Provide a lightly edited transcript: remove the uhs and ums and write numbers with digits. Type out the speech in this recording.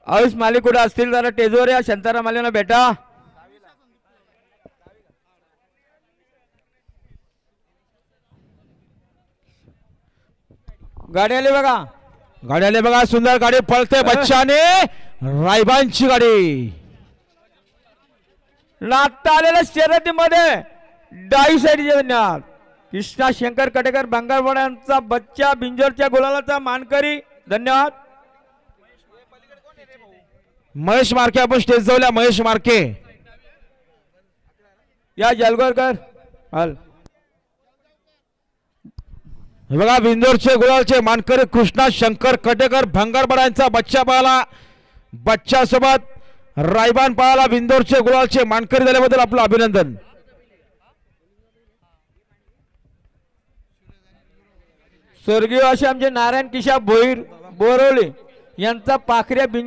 आयुष मालिक कुठे असतील जरा टेजवर या. शांताराम आलेना बेटा. गाडी आली बघा. गाडी आली बघा. सुंदर गाडी पळते बच्चाने. रायबांची गाडी लागता आलेल्या शर्यतीमध्ये डावी साईडचे धन्यवाद. कृष्णा शंकर कटेकर बंगारवाड्यांचा बच्चा बिंजोरच्या गुलालाचा मानकरी. धन्यवाद. महेश मार्के आपण स्टेज जाऊया. महेश मार्के या. जलगोरकर हल. बघा बिंदोरचे गुलालचे मानकरी कृष्णा शंकर कटेकर भंगारवाड्यांचा बच्चा पाहला. बच्चा सोबत रायबान पाहला. बिंदोरचे गुलालचे मानकरी झाल्याबद्दल आपलं अभिनंदन. स्वर्गीय असे आमचे नारायण किशा भोईर बोरवले यांचा पाखऱ्या बिंजोर